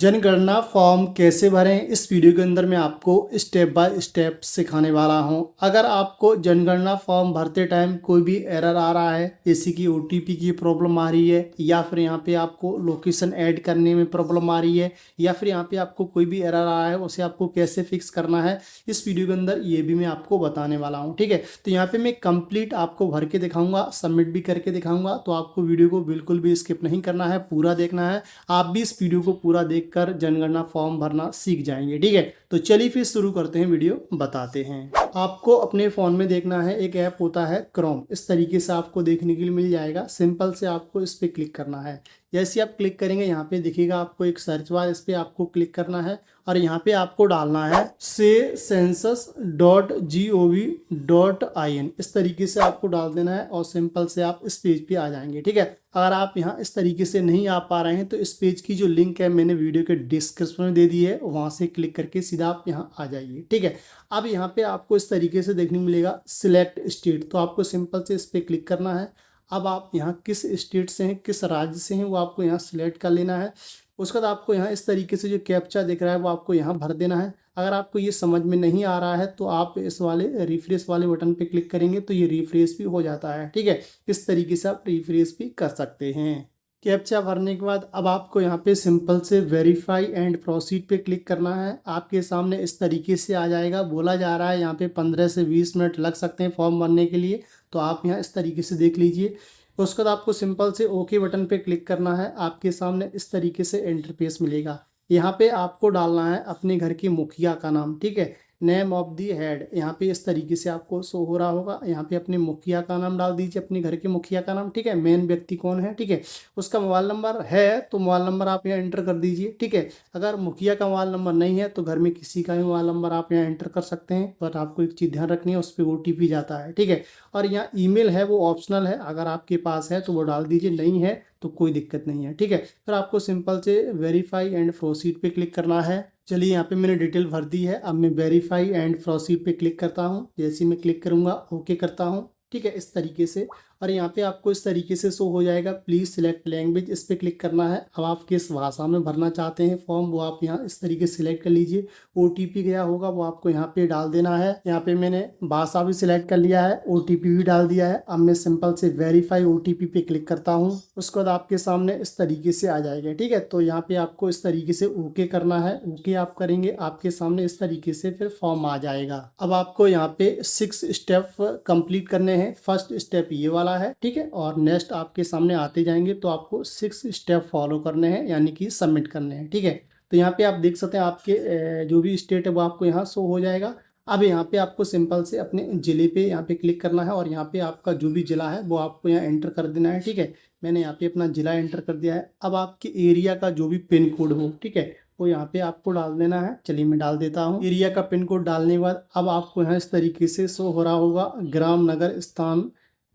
जनगणना फॉर्म कैसे भरें, इस वीडियो के अंदर मैं आपको स्टेप बाय स्टेप सिखाने वाला हूं। अगर आपको जनगणना फॉर्म भरते टाइम कोई भी एरर आ रहा है, जैसे कि ओटीपी की प्रॉब्लम आ रही है, या फिर यहां पे आपको लोकेशन ऐड करने में प्रॉब्लम आ रही है, या फिर यहां पे आपको कोई भी एरर आ रहा है, उसे आपको कैसे फिक्स करना है, इस वीडियो के अंदर ये भी मैं आपको बताने वाला हूँ। ठीक है, तो यहाँ पे मैं कंप्लीट आपको भर के दिखाऊंगा, सबमिट भी करके दिखाऊंगा। तो आपको वीडियो को बिल्कुल भी स्किप नहीं करना है, पूरा देखना है। आप भी इस वीडियो को पूरा देखकर जनगणना फॉर्म भरना सीख जाएंगे। ठीक है, तो चलिए फिर शुरू करते हैं, वीडियो बताते हैं। आपको अपने फ़ोन में देखना है, एक ऐप होता है क्रोम, इस तरीके से आपको देखने के लिए मिल जाएगा। सिंपल से आपको इस पर क्लिक करना है। जैसे आप क्लिक करेंगे, यहाँ पे दिखेगा आपको एक सर्च बार, इस पर आपको क्लिक करना है और यहाँ पे आपको डालना है census.gov.in। इस तरीके से आपको डाल देना है और सिंपल से आप इस पेज पे आ जाएंगे। ठीक है, अगर आप यहाँ इस तरीके से नहीं आ पा रहे हैं तो इस पेज की जो लिंक है मैंने वीडियो के डिस्क्रिप्शन में दे दी है, वहाँ से क्लिक करके सीधा आप यहाँ आ जाइए। ठीक है, अब यहाँ पे आपको इस तरीके से देखने को मिलेगा सिलेक्ट स्टेट, तो आपको सिंपल से इस पर क्लिक करना है। अब आप यहाँ किस स्टेट से हैं, किस राज्य से हैं, वो आपको यहाँ सिलेक्ट कर लेना है। उसके बाद आपको यहाँ इस तरीके से जो कैप्चा दिख रहा है वो आपको यहाँ भर देना है। अगर आपको ये समझ में नहीं आ रहा है तो आप इस वाले रिफ्रेश वाले बटन पे क्लिक करेंगे तो ये रिफ्रेश भी हो जाता है। ठीक है, इस तरीके से आप रिफ्रेश भी कर सकते हैं। कैप्चा भरने के बाद अब आपको यहाँ पे सिंपल से वेरीफाई एंड प्रोसीड पे क्लिक करना है। आपके सामने इस तरीके से आ जाएगा। बोला जा रहा है यहाँ पे 15 से 20 मिनट लग सकते हैं फॉर्म भरने के लिए, तो आप यहाँ इस तरीके से देख लीजिए। उसके बाद आपको सिंपल से ओके बटन पे क्लिक करना है। आपके सामने इस तरीके से इंटरफेस मिलेगा। यहाँ पे आपको डालना है अपने घर के मुखिया का नाम। ठीक है, नेम ऑफ दी हेड यहाँ पे इस तरीके से आपको शो हो रहा होगा। यहाँ पे अपने मुखिया का नाम डाल दीजिए, अपने घर के मुखिया का नाम। ठीक है, मेन व्यक्ति कौन है, ठीक है, उसका मोबाइल नंबर है तो मोबाइल नंबर आप यहाँ एंटर कर दीजिए। ठीक है, अगर मुखिया का मोबाइल नंबर नहीं है तो घर में किसी का भी मोबाइल नंबर आप यहाँ एंटर कर सकते हैं, पर आपको एक चीज़ ध्यान रखनी है, उस पर OTP जाता है। ठीक है, और यहाँ ईमेल है वो ऑप्शनल है, अगर आपके पास है तो वो डाल दीजिए, नहीं है तो कोई दिक्कत नहीं है। ठीक है, फिर आपको सिंपल से वेरीफाई एंड प्रोसीड पे क्लिक करना है। चलिए, यहाँ पे मैंने डिटेल भर दी है। अब मैं वेरीफाई एंड प्रोसीड पे क्लिक करता हूँ। जैसे मैं क्लिक करूँगा ओके करता हूँ। ठीक है, इस तरीके से, और यहाँ पे आपको इस तरीके से शो हो जाएगा प्लीज़ सिलेक्ट लैंग्वेज, इस पर क्लिक करना है। अब आप किस भाषा में भरना चाहते हैं फॉर्म वो आप यहाँ इस तरीके से सिलेक्ट कर लीजिए। OTP गया होगा वो आपको यहाँ पे डाल देना है। यहाँ पे मैंने भाषा भी सिलेक्ट कर लिया है, OTP भी डाल दिया है। अब मैं सिंपल से वेरीफाई OTP पे क्लिक करता हूँ। उसके बाद आपके सामने इस तरीके से आ जाएगा। ठीक है, तो यहाँ पे आपको इस तरीके से ओके करना है। ओके आप करेंगे, आपके सामने इस तरीके से फिर फॉर्म आ जाएगा। अब आपको यहाँ पे 6 स्टेप कंप्लीट करने हैं। फर्स्ट स्टेप ये वाला है। ठीक है, और नेक्स्ट आपके सामने आते जाएंगे तो आपको 6 स्टेप फॉलो करने हैं, यानी कि सबमिट करने हैं। ठीक है, तो यहाँ पे आप देख सकते हैं आपके जो भी स्टेट है वो आपको यहाँ शो हो जाएगा। अब यहाँ पे आपको सिंपल से अपने ज़िले पे यहाँ पे क्लिक करना है और यहाँ पे आपका जो भी ज़िला है वो आपको यहाँ एंटर कर देना है। ठीक है, मैंने यहाँ पे अपना ज़िला एंटर कर दिया है। अब आपके एरिया का जो भी पिन कोड हो, ठीक है, वो यहाँ पे आपको डाल देना है। चलिए मैं डाल देता हूँ। एरिया का पिन कोड डालने के बाद अब आपको यहाँ इस तरीके से शो हो रहा होगा ग्राम, नगर, स्थान,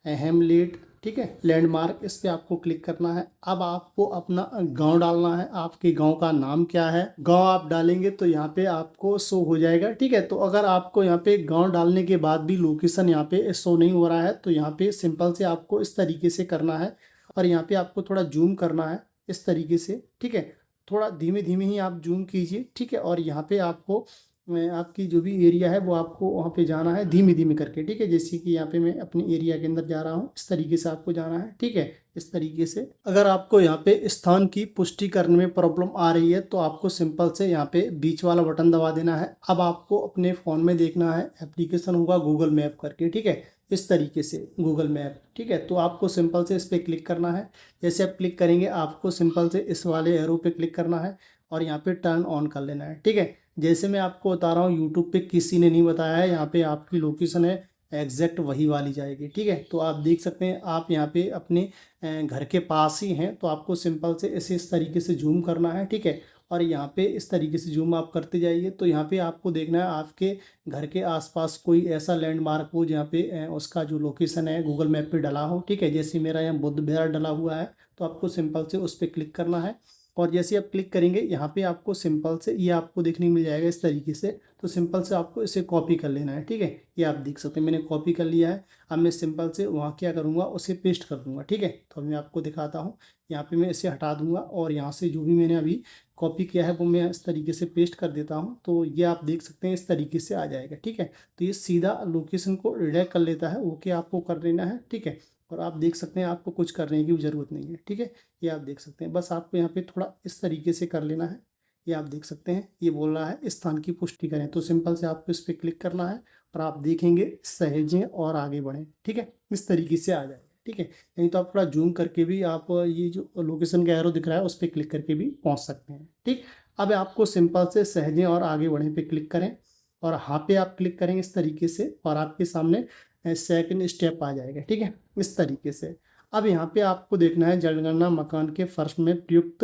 हेमलेट, ठीक है, लैंडमार्क, इस पे आपको क्लिक करना है। अब आपको अपना गांव डालना है। आपके गांव का नाम क्या है, गांव आप डालेंगे तो यहाँ पे आपको शो हो जाएगा। ठीक है, तो अगर आपको यहाँ पे गांव डालने के बाद भी लोकेशन यहाँ पे शो नहीं हो रहा है तो यहाँ पे सिंपल से आपको इस तरीके से करना है और यहाँ पे आपको थोड़ा जूम करना है इस तरीके से। ठीक है, थोड़ा धीमे धीमे ही आप जूम कीजिए। ठीक है, और यहाँ पे आपको आपकी जो भी एरिया है वो आपको वहाँ पे जाना है धीमे धीमे करके। ठीक है, जैसे कि यहाँ पे मैं अपनी एरिया के अंदर जा रहा हूँ, इस तरीके से आपको जाना है। ठीक है, इस तरीके से। अगर आपको यहाँ पे स्थान की पुष्टि करने में प्रॉब्लम आ रही है तो आपको सिंपल से यहाँ पे बीच वाला बटन दबा देना है। अब आपको अपने फ़ोन में देखना है, एप्लीकेशन होगा गूगल मैप करके। ठीक है, इस तरीके से गूगल मैप। ठीक है, तो आपको सिंपल से इस पर क्लिक करना है। जैसे आप क्लिक करेंगे आपको सिंपल से इस वाले एरो पे क्लिक करना है और यहाँ पे टर्न ऑन कर लेना है। ठीक है, जैसे मैं आपको बता रहा हूँ, यूट्यूब पे किसी ने नहीं बताया है, यहाँ पे आपकी लोकेशन है एग्जैक्ट वही वाली जाएगी। ठीक है, तो आप देख सकते हैं आप यहाँ पे अपने घर के पास ही हैं, तो आपको सिंपल से इस तरीके से जूम करना है। ठीक है, और यहाँ पे इस तरीके से जूम आप करते जाइए तो यहाँ पे आपको देखना है आपके घर के आसपास कोई ऐसा लैंडमार्क हो जहाँ पे उसका जो लोकेशन है गूगल मैप पे डला हो। ठीक है, जैसे मेरा यहाँ बुद्ध विहार डला हुआ है तो आपको सिंपल से उस पर क्लिक करना है और जैसे आप क्लिक करेंगे यहाँ पे आपको सिंपल से ये आपको देखने मिल जाएगा इस तरीके से। तो सिंपल से आपको इसे कॉपी कर लेना है, ठीक है। ये आप देख सकते हैं मैंने कॉपी कर लिया है। अब मैं सिंपल से वहाँ क्या करूँगा, उसे पेस्ट कर दूँगा, ठीक है। तो मैं आपको दिखाता हूँ, यहाँ पे मैं इसे हटा दूँगा और यहाँ से जो भी मैंने अभी कॉपी किया है वो मैं इस तरीके से पेस्ट कर देता हूँ। तो ये आप देख सकते हैं इस तरीके से आ जाएगा, ठीक है। तो ये सीधा लोकेशन को रिडायरेक्ट कर लेता है, ओके आपको कर लेना है, ठीक है। और आप देख सकते हैं आपको कुछ करने की ज़रूरत नहीं है, ठीक है। ये आप देख सकते हैं, बस आपको यहाँ पे थोड़ा इस तरीके से कर लेना है। ये आप देख सकते हैं ये बोल रहा है इस स्थान की पुष्टि करें, तो सिंपल से आपको इस पर क्लिक करना है और आप देखेंगे सहेजें और आगे बढ़ें, ठीक है। इस तरीके से आ जाएगा, ठीक है। नहीं तो आप थोड़ा जूम करके भी आप ये जो लोकेशन का एरो दिख रहा है उस पर क्लिक करके भी पहुँच सकते हैं, ठीक। अब आपको सिंपल से सहेजें और आगे बढ़ें पे क्लिक करें और हाँ पे आप क्लिक करेंगे इस तरीके से और आपके सामने सेकंड स्टेप आ जाएगा, ठीक है, इस तरीके से। अब यहाँ पे आपको देखना है जनगणना मकान के फर्श में प्रयुक्त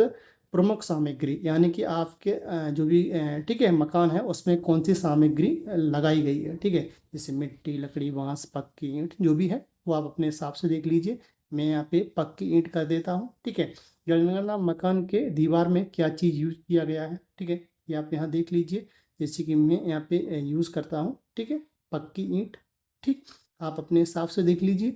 प्रमुख सामग्री, यानी कि आपके जो भी ठीक है मकान है उसमें कौन सी सामग्री लगाई गई है, ठीक है। जैसे मिट्टी, लकड़ी, बांस, पक्की ईंट जो भी है वो आप अपने हिसाब से देख लीजिए। मैं यहाँ पे पक्की ईंट कर देता हूँ, ठीक है। जनगणना मकान के दीवार में क्या चीज़ यूज किया गया है, ठीक है, ये आप यहाँ देख लीजिए। जैसे कि मैं यहाँ पे यूज़ करता हूँ, ठीक है, पक्की ईंट, ठीक। आप अपने हिसाब से देख लीजिए,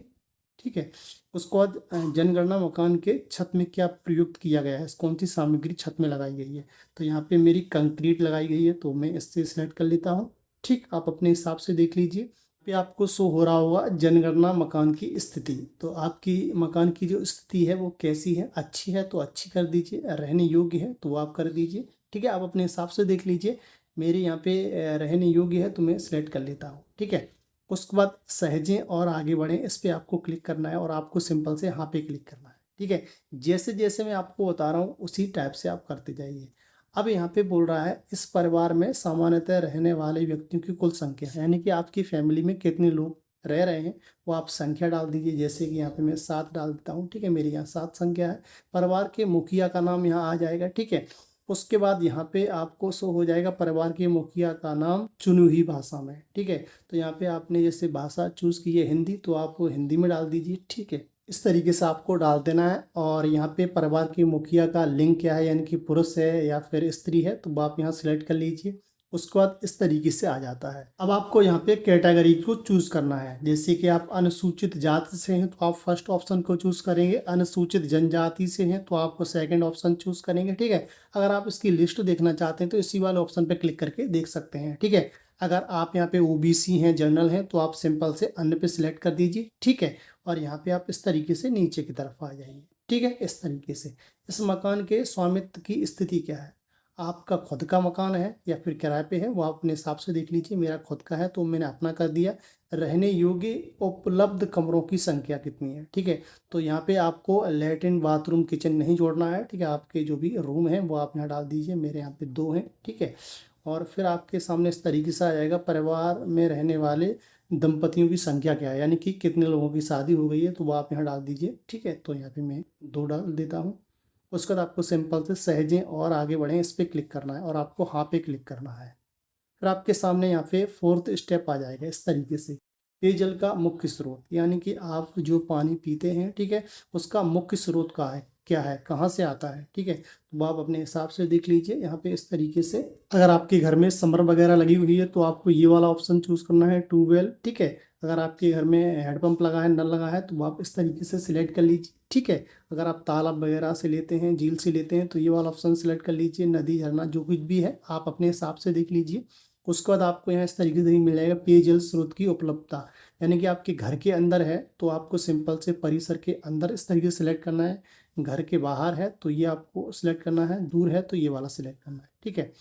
ठीक है। उसके बाद जनगणना मकान के छत में क्या प्रयुक्त किया गया है, कौन सी सामग्री छत में लगाई गई है। तो यहाँ पे मेरी कंक्रीट लगाई गई है तो मैं इससे सिलेक्ट कर लेता हूँ, ठीक। आप अपने हिसाब से देख लीजिए। पे आपको शो हो रहा होगा जनगणना मकान की स्थिति। तो आपकी मकान की जो स्थिति है वो कैसी है, अच्छी है तो अच्छी कर दीजिए, रहने योग्य है तो वो आप कर दीजिए, ठीक है। आप अपने हिसाब से देख लीजिए। मेरे यहाँ पे रहने योग्य है तो मैं सिलेक्ट कर लेता हूँ, ठीक है। उसके बाद सहेजें और आगे बढ़ें इस पर आपको क्लिक करना है और आपको सिंपल से यहाँ पे क्लिक करना है, ठीक है। जैसे जैसे मैं आपको बता रहा हूँ उसी टाइप से आप करते जाइए। अब यहाँ पे बोल रहा है इस परिवार में सामान्यतः रहने वाले व्यक्तियों की कुल संख्या, यानी कि आपकी फैमिली में कितने लोग रह रहे हैं वो आप संख्या डाल दीजिए। जैसे कि यहाँ पे मैं 7 डाल देता हूँ, ठीक है, मेरी यहाँ 7 संख्या है। परिवार के मुखिया का नाम यहाँ आ जाएगा, ठीक है। उसके बाद यहाँ पे आपको शो हो जाएगा परिवार के मुखिया का नाम चुनी हुई भाषा में, ठीक है। तो यहाँ पे आपने जैसे भाषा चूज़ की है हिंदी, तो आप हिंदी में डाल दीजिए, ठीक है। इस तरीके से आपको डाल देना है। और यहाँ पे परिवार के मुखिया का लिंग क्या है, यानी कि पुरुष है या फिर स्त्री है, तो आप यहाँ सिलेक्ट कर लीजिए। उसके बाद इस तरीके से आ जाता है। अब आपको यहाँ पे कैटेगरी को चूज़ करना है। जैसे कि आप अनुसूचित जाति से हैं तो आप फर्स्ट ऑप्शन को चूज़ करेंगे, अनुसूचित जनजाति से हैं तो आपको सेकंड ऑप्शन चूज़ करेंगे, ठीक है। अगर आप इसकी लिस्ट देखना चाहते हैं तो इसी वाले ऑप्शन पे क्लिक करके देख सकते हैं, ठीक है। अगर आप यहाँ पे ओबीसी हैं, जनरल हैं, तो आप सिंपल से अन्य पे सिलेक्ट कर दीजिए, ठीक है। और यहाँ पे आप इस तरीके से नीचे की तरफ आ जाएंगे, ठीक है, इस तरीके से। इस मकान के स्वामित्व की स्थिति क्या है, आपका खुद का मकान है या फिर किराए पे है, वो आप अपने हिसाब से देख लीजिए। मेरा खुद का है तो मैंने अपना कर दिया। रहने योग्य उपलब्ध कमरों की संख्या कितनी है, ठीक है। तो यहाँ पे आपको लैट्रिन, बाथरूम, किचन नहीं जोड़ना है, ठीक है। आपके जो भी रूम है वो आप यहाँ डाल दीजिए। मेरे यहाँ पे 2 हैं, ठीक है। और फिर आपके सामने इस तरीके से आ जाएगा परिवार में रहने वाले दंपतियों की संख्या क्या है, यानी कि कितने लोगों की शादी हो गई है, तो वो आप यहाँ डाल दीजिए, ठीक है। तो यहाँ पे मैं 2 डाल देता हूँ। उसके बाद आपको सिंपल से सहेजें और आगे बढ़ें इस पर क्लिक करना है और आपको हाँ पे क्लिक करना है। फिर आपके सामने यहाँ पे 4th स्टेप आ जाएगा इस तरीके से। पेयजल का मुख्य स्रोत, यानी कि आप जो पानी पीते हैं, ठीक है, उसका मुख्य स्रोत कहाँ है, क्या है, कहाँ से आता है, ठीक है। तो आप अपने हिसाब से देख लीजिए यहाँ पे इस तरीके से। अगर आपके घर में समर वगैरह लगी हुई है तो आपको ये वाला ऑप्शन चूज़ करना है, ट्यूबवेल, ठीक है। अगर आपके घर में हैंडपम्प लगा है, नल लगा है, तो आप इस तरीके से सिलेक्ट कर लीजिए, ठीक है। अगर आप तालाब वगैरह से लेते हैं, झील से लेते हैं, तो ये वाला ऑप्शन सिलेक्ट कर लीजिए। नदी, झरना, जो कुछ भी है आप अपने हिसाब से देख लीजिए। उसके बाद आपको यहाँ इस तरीके से मिल जाएगा पेयजल स्रोत की उपलब्धता, यानी कि आपके घर के अंदर है तो आपको सिंपल से परिसर के अंदर इस तरीके से सिलेक्ट करना है। घर के बाहर है तो ये आपको सिलेक्ट करना है, दूर है तो ये वाला सिलेक्ट करना है, ठीक है।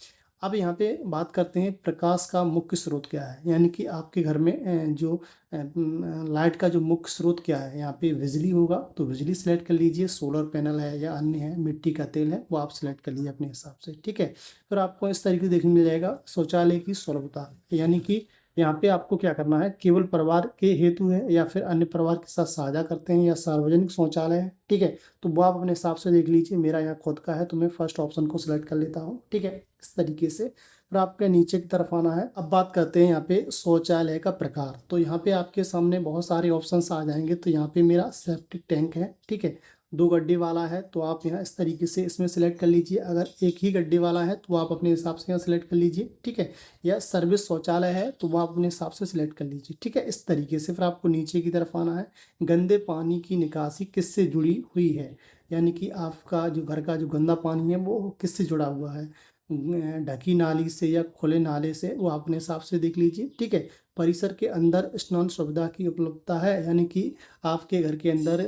अब यहाँ पे बात करते हैं प्रकाश का मुख्य स्रोत क्या है, यानी कि आपके घर में जो लाइट का जो मुख्य स्रोत क्या है। यहाँ पे बिजली होगा तो बिजली सिलेक्ट कर लीजिए, सोलर पैनल है या अन्य है, मिट्टी का तेल है, वो आप सिलेक्ट कर लीजिए अपने हिसाब से, ठीक है। फिर आपको इस तरीके से देखने मिल जाएगा शौचालय की सुलभता, यानी कि यहाँ पे आपको क्या करना है, केवल परिवार के हेतु है या फिर अन्य परिवार के साथ साझा करते हैं या सार्वजनिक शौचालय है, ठीक है। तो वो आप अपने हिसाब से देख लीजिए। मेरा यहाँ खुद का है तो मैं फर्स्ट ऑप्शन को सिलेक्ट कर लेता हूँ, ठीक है, इस तरीके से। फिर आपके नीचे की तरफ आना है। अब बात करते हैं यहाँ पे शौचालय का प्रकार। तो यहाँ पे आपके सामने बहुत सारे ऑप्शंस आ जाएंगे। तो यहाँ पे मेरा सेप्टिक टैंक है, ठीक है। 2 गड्ढे वाला है तो आप यहाँ इस तरीके से इसमें सेलेक्ट कर लीजिए। अगर एक ही गड्ढे वाला है तो आप अपने हिसाब से यहाँ सेलेक्ट कर लीजिए, ठीक है। या सर्विस शौचालय है तो वो आप अपने हिसाब से सिलेक्ट कर लीजिए, ठीक है। इस तरीके से फिर आपको नीचे की तरफ आना है। गंदे पानी की निकासी किससे जुड़ी हुई है, यानी कि आपका जो घर का जो गंदा पानी है वो किससे जुड़ा हुआ है, ढकी नाली से या खुले नाले से, वो अपने हिसाब से देख लीजिए, ठीक है। परिसर के अंदर स्नान सुविधा की उपलब्धता है, यानी कि आपके घर के अंदर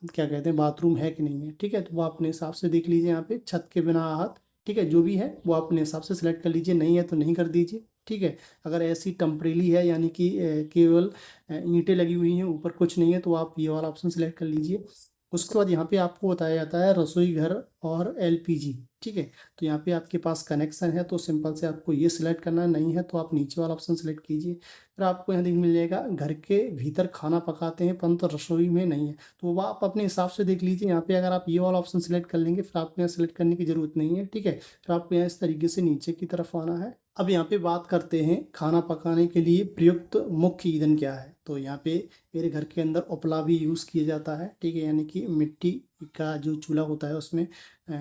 क्या कहते हैं बाथरूम है कि नहीं है, ठीक है। तो वो अपने हिसाब से देख लीजिए यहाँ पे। छत के बिना हाथ, ठीक है, जो भी है वो अपने हिसाब से सिलेक्ट कर लीजिए। नहीं है तो नहीं कर दीजिए, ठीक है। अगर ऐसी टेम्परेली है यानी कि केवल ईंटें लगी हुई हैं, ऊपर कुछ नहीं है, तो आप ये वाला ऑप्शन सिलेक्ट कर लीजिए। उसके बाद यहाँ पे आपको बताया जाता है रसोई घर और एलपीजी, ठीक है। तो यहाँ पे आपके पास कनेक्शन है तो सिंपल से आपको ये सिलेक्ट करना है, नहीं है तो आप नीचे वाला ऑप्शन सिलेक्ट कीजिए। फिर आपको यहाँ देख मिल जाएगा घर के भीतर खाना पकाते हैं परंतु रसोई में नहीं है, तो वो आप अपने हिसाब से देख लीजिए। यहाँ पे अगर आप ये वाला ऑप्शन सिलेक्ट कर लेंगे फिर आपको यहाँ सिलेक्ट करने की ज़रूरत नहीं है, ठीक है। फिर आपको यहाँ इस तरीके से नीचे की तरफ आना है। अब यहाँ पे बात करते हैं खाना पकाने के लिए प्रयुक्त मुख्य ईंधन क्या है। तो यहाँ पे मेरे घर के अंदर उपला भी यूज़ किया जाता है, ठीक है, यानी कि मिट्टी का जो चूल्हा होता है उसमें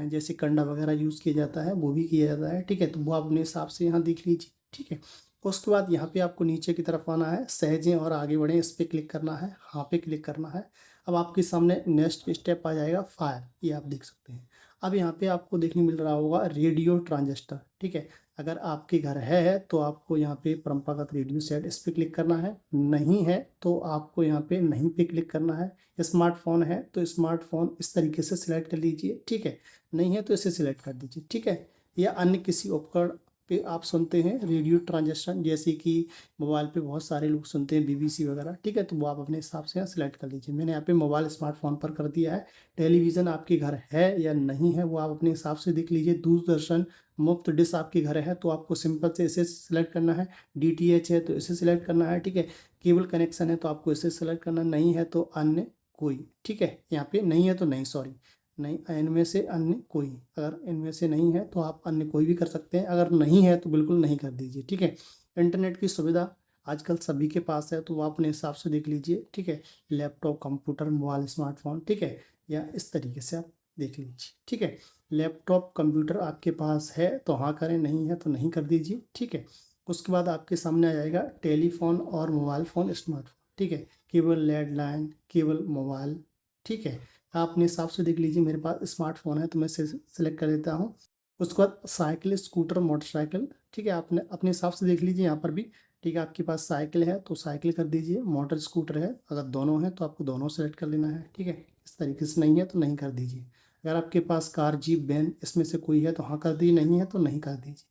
जैसे कंडा वगैरह यूज़ किया जाता है वो भी किया जाता है, ठीक है। तो वो आप अपने हिसाब से यहाँ देख लीजिए, ठीक है। उसके बाद यहाँ पे आपको नीचे की तरफ आना है, सहजें और आगे बढ़ें, इस पर क्लिक करना है, हाँ पे क्लिक करना है। अब आपके सामने नेक्स्ट स्टेप आ जाएगा फायर, ये आप देख सकते हैं। अब यहाँ पे आपको देखने मिल रहा होगा रेडियो ट्रांजिस्टर, ठीक है। अगर आपके घर है तो आपको यहाँ पे परंपरागत रेडियो सेट, इस पर क्लिक करना है। नहीं है तो आपको यहाँ पे नहीं पे क्लिक करना है। स्मार्टफोन है तो स्मार्टफोन इस तरीके से सिलेक्ट कर लीजिए, ठीक है। नहीं है तो इसे सिलेक्ट कर दीजिए, ठीक है। या अन्य किसी उपकरण पे आप सुनते हैं रेडियो ट्रांजेक्शन, जैसे कि मोबाइल पे बहुत सारे लोग सुनते हैं बीबीसी वगैरह, ठीक है। तो वो आप अपने हिसाब से यहाँ सिलेक्ट कर लीजिए। मैंने यहाँ पे मोबाइल स्मार्टफोन पर कर दिया है। टेलीविज़न आपके घर है या नहीं है वो आप अपने हिसाब से देख लीजिए। दूरदर्शन मुफ्त डिश आपके घर है तो आपको सिंपल से इसे सिलेक्ट करना है। डीटीएच है तो इसे सिलेक्ट करना है, ठीक है। केबल कनेक्शन है तो आपको इसे सिलेक्ट करना, नहीं है तो अन्य कोई, ठीक है। यहाँ पे नहीं है तो नहीं, सॉरी, नहीं, इनमें से अन्य कोई। अगर इनमें से नहीं है तो आप अन्य कोई भी कर सकते हैं, अगर नहीं है तो बिल्कुल नहीं कर दीजिए, ठीक है। इंटरनेट की सुविधा आजकल सभी के पास है तो वो अपने हिसाब से देख लीजिए, ठीक है। लैपटॉप, कंप्यूटर, मोबाइल, स्मार्टफोन, ठीक है, या इस तरीके से आप देख लीजिए, ठीक है। लैपटॉप, कंप्यूटर आपके पास है तो हाँ करें, नहीं है तो नहीं कर दीजिए, ठीक है। उसके बाद आपके सामने आ जाएगा टेलीफोन और मोबाइल फ़ोन, स्मार्टफोन, ठीक है। केवल लैंडलाइन, केवल मोबाइल, ठीक है। आप अपने हिसाब से देख लीजिए। मेरे पास स्मार्टफोन है तो मैं सेलेक्ट कर देता हूँ। उसके बाद साइकिल, स्कूटर, मोटरसाइकिल, ठीक है। आपने अपने हिसाब से देख लीजिए यहाँ पर भी, ठीक है। आपके पास साइकिल है तो साइकिल कर दीजिए, मोटर स्कूटर है अगर दोनों हैं तो आपको दोनों सेलेक्ट कर लेना है, ठीक है। इस तरीके से नहीं है तो नहीं कर दीजिए। अगर आपके पास कार, जीप, वैन इसमें से कोई है तो हाँ कर दीजिए, नहीं है तो नहीं कर दीजिए।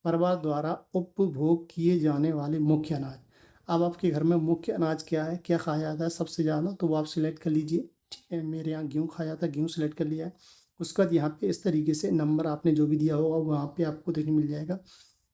परिवार द्वारा उपभोग किए जाने वाले मुख्य अनाज। अब आपके घर में मुख्य अनाज क्या है, क्या खाया जाता है सबसे ज़्यादा, तो वो आप सिलेक्ट कर लीजिए, ठीक है। मेरे यहाँ गेहूँ खाया जाता है, गेहूँ सिलेक्ट कर लिया है। उसके बाद यहाँ पे इस तरीके से नंबर आपने जो भी दिया होगा वहाँ पे आपको देखने मिल जाएगा।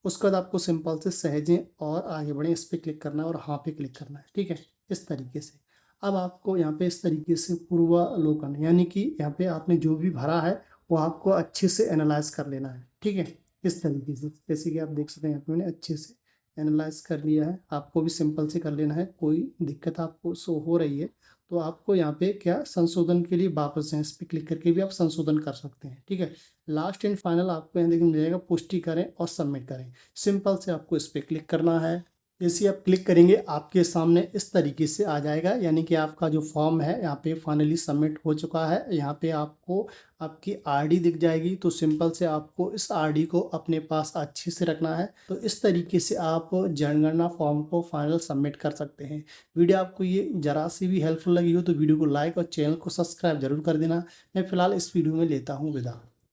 उसके बाद आपको सिंपल से सहेजें और आगे बढ़ें, इस पर क्लिक करना है और हाँ पे क्लिक करना है, ठीक है, इस तरीके से। अब आपको यहाँ पे इस तरीके से पूर्वावलोकन, यानी कि यहाँ पे आपने जो भी भरा है वो आपको अच्छे से एनालाइज कर लेना है, ठीक है, इस तरीके से। जैसे कि आप देख सकते हैं यहाँ पे मैंने अच्छे से एनालाइज कर लिया है। आपको भी सिंपल से कर लेना है। कोई दिक्कत आपको शो हो रही है तो आपको यहाँ पे क्या संशोधन के लिए वापस हैं, इस पर क्लिक करके भी आप संशोधन कर सकते हैं, ठीक है। लास्ट एंड फाइनल आपको यहाँ देखने मिल जाएगा पुष्टि करें और सबमिट करें। सिंपल से आपको इस पर क्लिक करना है। जैसे आप क्लिक करेंगे आपके सामने इस तरीके से आ जाएगा, यानी कि आपका जो फॉर्म है यहाँ पे फाइनली सबमिट हो चुका है। यहाँ पे आपको आपकी आरडी दिख जाएगी तो सिंपल से आपको इस आरडी को अपने पास अच्छे से रखना है। तो इस तरीके से आप जनगणना फॉर्म को फाइनल सबमिट कर सकते हैं। वीडियो आपको ये ज़रा सी भी हेल्पफुल लगी हो तो वीडियो को लाइक और चैनल को सब्सक्राइब जरूर कर देना। मैं फ़िलहाल इस वीडियो में लेता हूँ विदा।